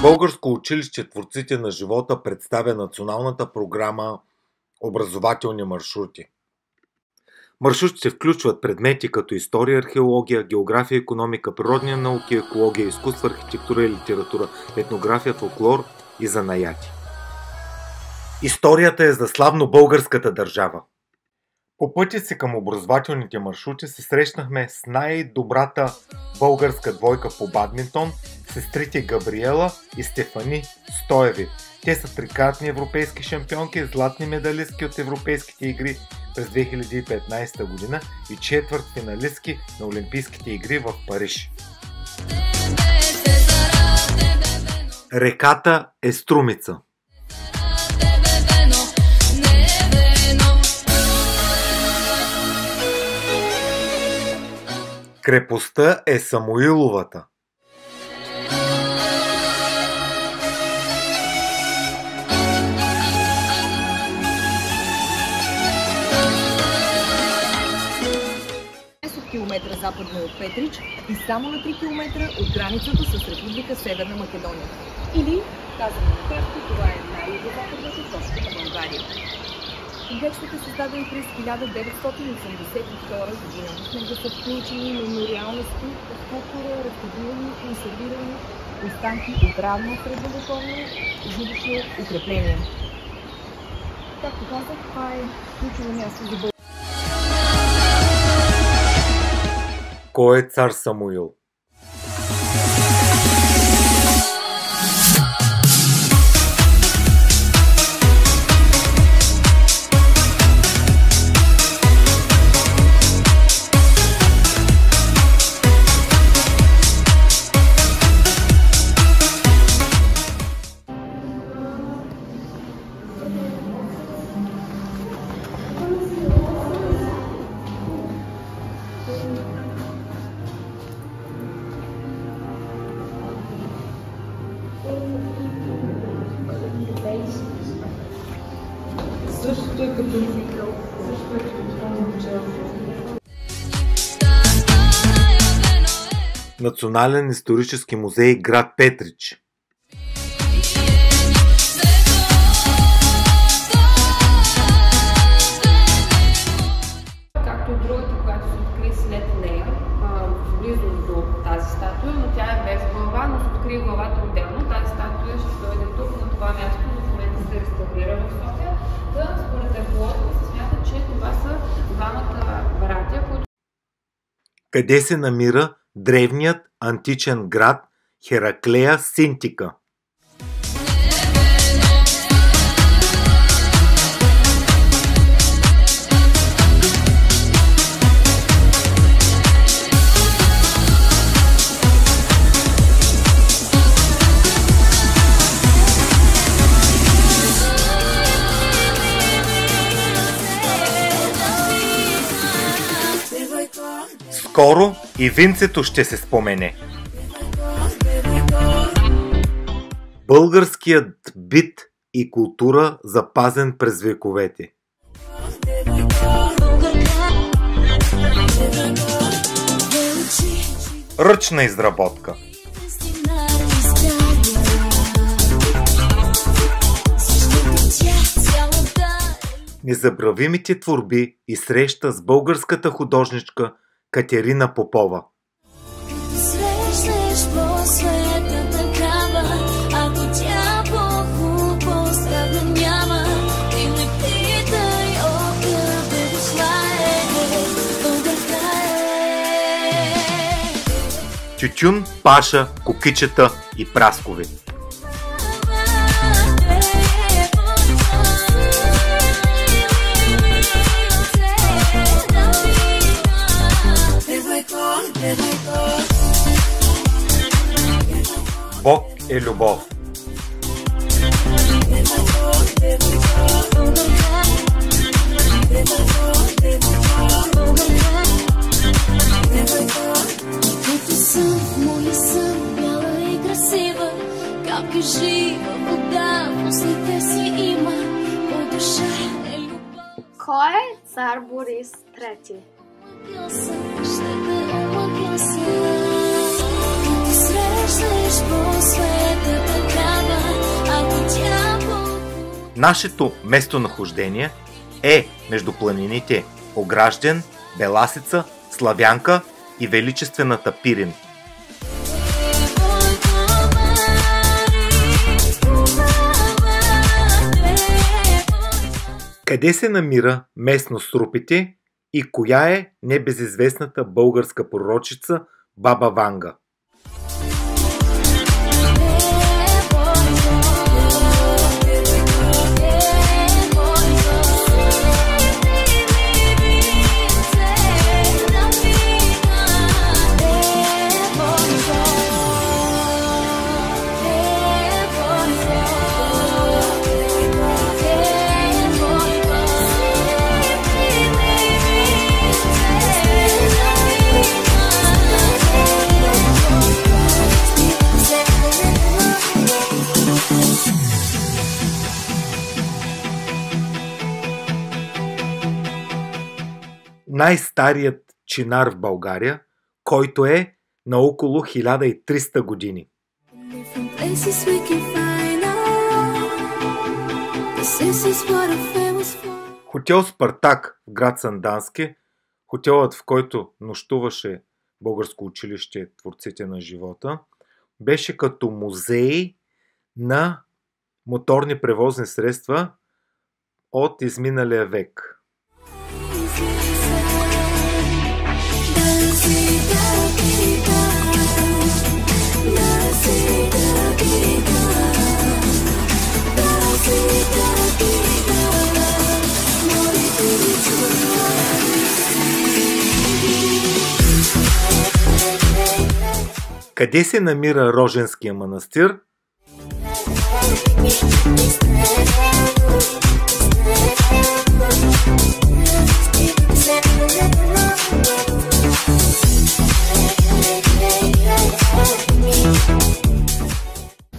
Българско училище Творците на живота представя националната програма Образователни маршрути. Маршрутите включват предмети като история, археология, география, икономика, природни науки, екология, изкуство, архитектура и литература, етнография, фолклор и занаяти. Историята е за славно българската държава. По пътя си към образователните маршрути се срещнахме с най-добрата българска двойка по бадминтон, сестрите Габриела и Стефани Стоеви. Те са трикратни европейски шампионки, златни медалистки от европейските игри през 2015 година и четвъртфиналистки на Олимпийските игри в Париж. Реката е Струмица. Крепостта е Самуиловата. Километра западно от Петрич и само на 3 км от границата с Република Северна Македония. Или, казано накратко, това е най-югозападната точка на България. Комплексът е създаден през 1982 година. В него са включени мемориална скулптура, разпределени и консервирани останки от ранно средновековно жилищно укрепление. Както казах, това е ключово място за България. Кой е цар Самуил? Същото е като Национален исторически музей град Петрич. Както и другата, която се откри след нея, близо до тази статуя, но тя е без глава, но се откри главата отделно. Тази статуя ще дойде тук, на това място, в момента се реставрира в София. Според археолозите се смята, че това са двамата братя, които... Къде се намира древният античен град Хераклея Синтика? Скоро и винцето ще се спомене. Българският бит и култура запазен през вековете. Ръчна изработка. Незабравимите творби и среща с българската художничка Катерина Попова. Тютюн, паша, кукичета и праскови. Бог е любов. Капка жива вода в устните си има, по душа е любов. Кой е цар Борис III? Ще те омъкна съм, като срещнеш по света така. Нашето местонахождение е между планините Огражден, Беласица, Славянка и величествената Пирин. Къде се намира местност Срупите и коя е небезизвестната българска пророчица Баба Ванга? Най-старият чинар в България, който е на около 1300 години. Хотел Спартак в град Сандански, хотелът, в който нощуваше Българско училище Творците на живота, беше като музей на моторни превозни средства от изминалия век. Къде се намира Роженския манастир?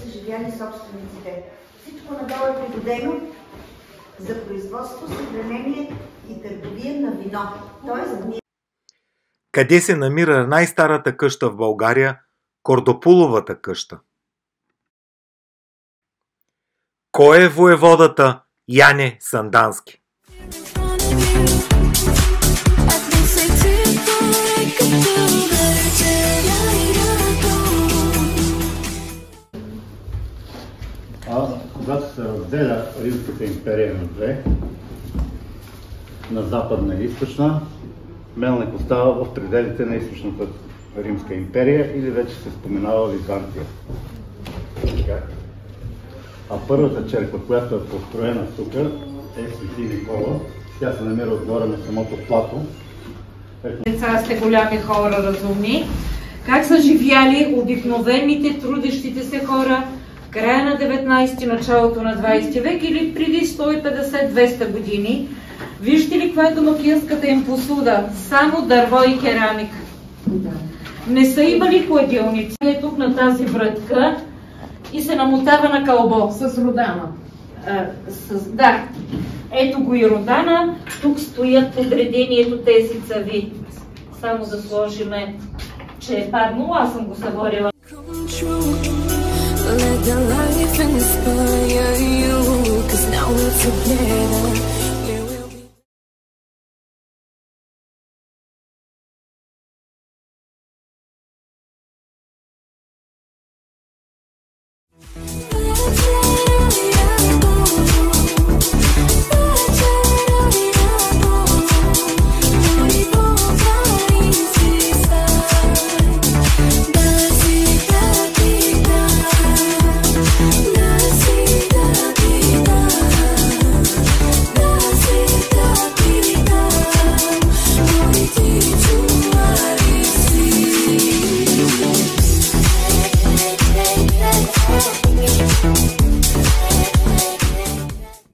Живяли собствениците. Всичко надолу е пригодено за производство, съхранение и търговия на вино. Тоест, къде се намира най-старата къща в България, Кордопуловата къща? Кой е воеводата Яне Сандански? Когато се разделя Римската империя на две, на западна и източна, Мелник остава в пределите на източната Римска империя или вече се споменава Византия. А първата черква, която е построена тук, е Свети Никола. Тя се намира отгоре на самото плато. Деца сте голями хора, разумни. Как са живяли обикновените, трудещите се хора края на 19-ти, началото на 20 век или преди 150-200 години? Вижте ли каква е домакинската им посуда? Само дърво и керамика. Не са имали хладилници. Е тук на тази вратка и се намотава на кълбо. С родана. Да. Ето го и родана. Тук стоят подредението тези цави. Само да сложиме, че е паднало. Аз съм го съборила.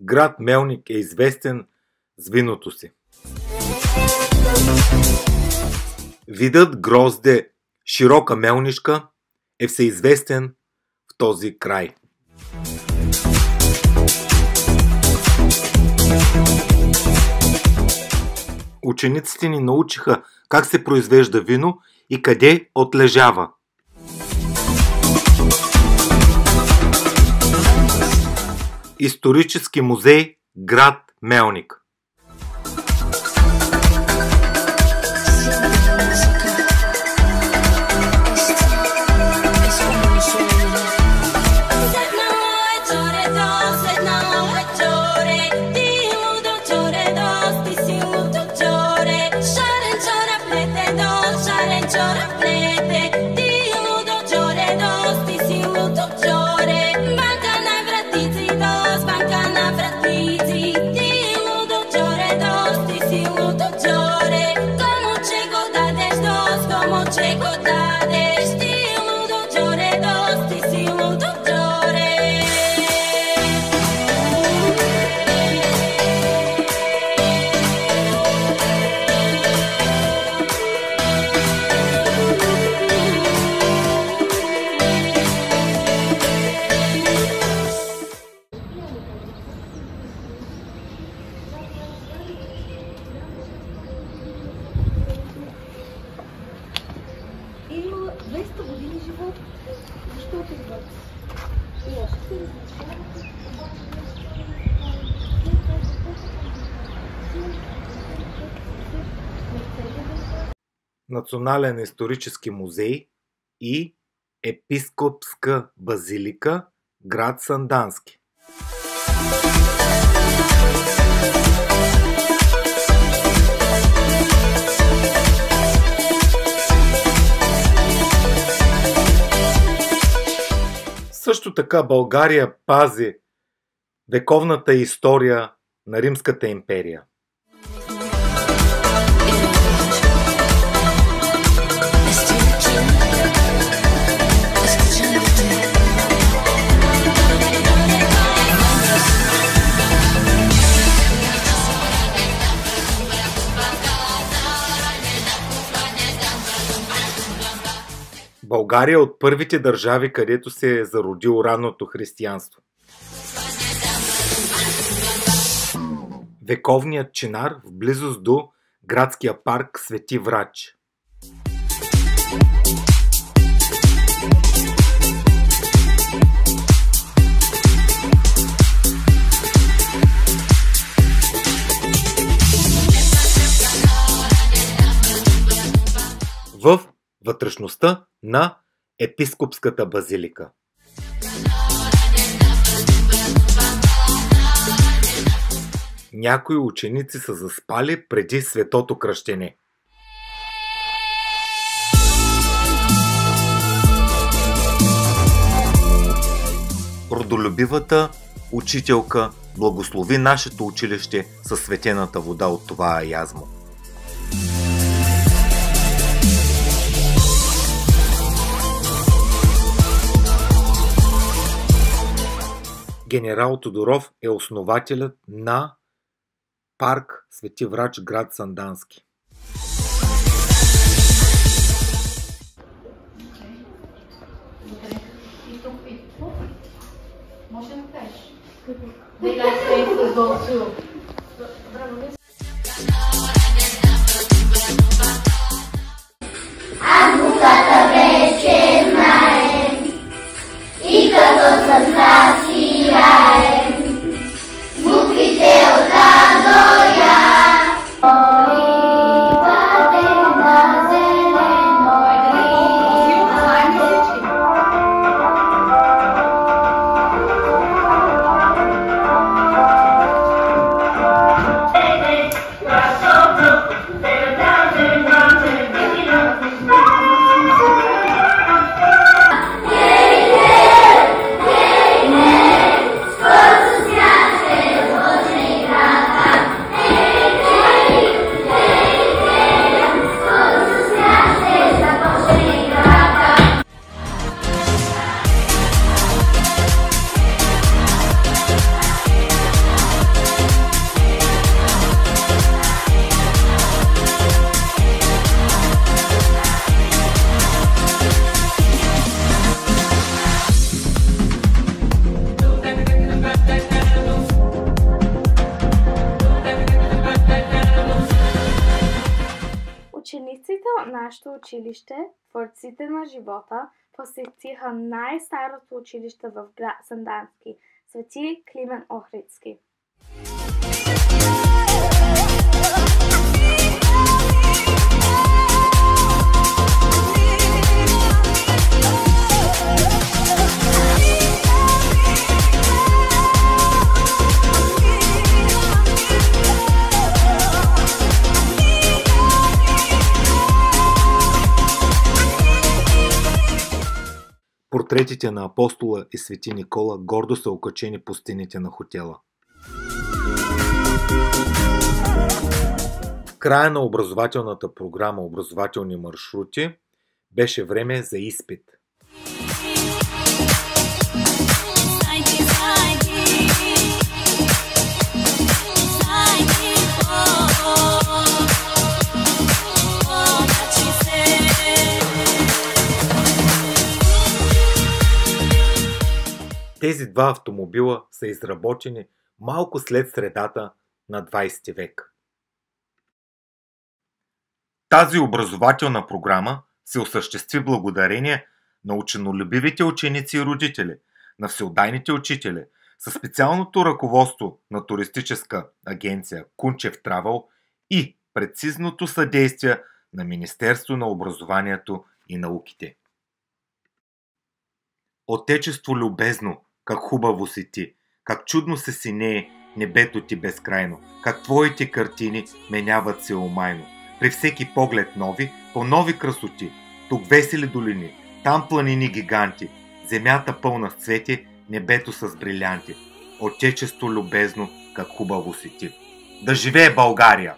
Град Мелник е известен с виното си. Видът грозде широка мелнишка е всеизвестен в този край. Учениците ни научиха как се произвежда вино и къде отлежава. Исторически музей, град Мелник. Има 200 години живот. Защо това? Национален исторически музей и Епископска базилика, град Сандански. Също така България пази вековната история на Римската империя. България е от първите държави, където се е зародило ранното християнство. Вековният чинар в близост до градския парк Свети Врач. В вътрешността на Епископската базилика. Някои ученици са заспали преди светото кръщене. Родолюбивата учителка благослови нашето училище със светената вода от това язмо. Генерал Тодоров е основателят на парк Свети Врач, град Сандански. Азбуката вече знаем и като с нас играем буквите от А до Я. Учениците от нашето училище, творците на живота, посетиха най-старото училище в град Сандански, Свети Климент Охридски. Портретите на Апостола и Свети Никола гордо са окачени по стените на хотела. В края на образователната програма "Образователни маршрути" беше време за изпит. Тези два автомобила са изработени малко след средата на 20 век. Тази образователна програма се осъществи благодарение на ученолюбивите ученици и родители, на всеотдайните учители, със специалното ръководство на туристическа агенция Кунчев Травъл и прецизното съдействие на Министерство на образованието и науките. Отечество любезно, как хубаво си ти, как чудно се синее небето ти безкрайно, как твоите картини меняват се омайно. При всеки поглед нови, по-нови красоти, тук весели долини, там планини гиганти, земята пълна с цвети, небето с брилянти. Отечество любезно, как хубаво си ти. Да живее България!